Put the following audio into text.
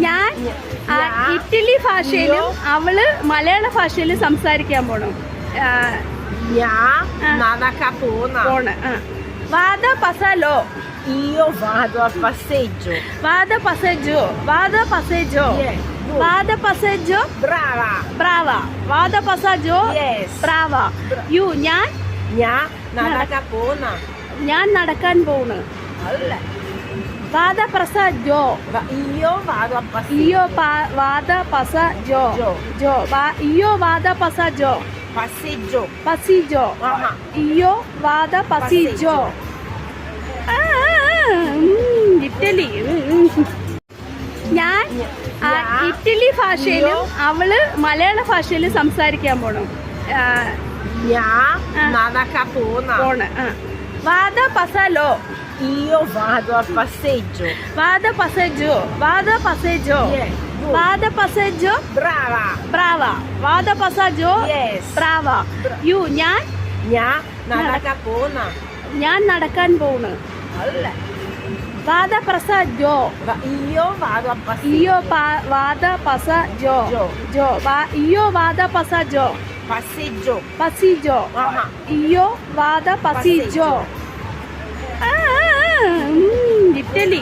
ഞാൻ ഇറ്റലി ഭാഷയിലും അവള് മലയാള ഭാഷയിലും സംസാരിക്കാൻ പോണം. പോണ്. Vado a passarlo. Io vado a passeggio. Vado a passeggio. Vado a passeggio. Yes. Vado a passeggio. Brava. Brava. Vado a passeggio. Yes. Brava. You ഞാൻ ഞാൻ നടക്കാൻ പോണ്. Vado a passeggio. Io vado a passeggio. Io vado a passeggio. Io vado a passeggio. Passeggio. Passeggio. Io vado a passeggio. Italy. ഞാൻ Italy ഭാഷയിലും അവള് മലയാള ഭാഷയിലും സംസാരിക്കാൻ പോണം. പോണ്. Vado a passarlo. Io vado a passeggio. Vado a passeggio. Vado a passeggio. Yes. Vado a passeggio. Brava. Brava. Vado a passeggio. Yes. Brava. You ഞാൻ ഞാൻ നടക്കാൻ പോണ്. Vado a passeggio. Io vado a passeggio. Io vado a passeggio. Io vado a passeggio. Passeggio. Passeggio. Io vado a passeggio. Italy.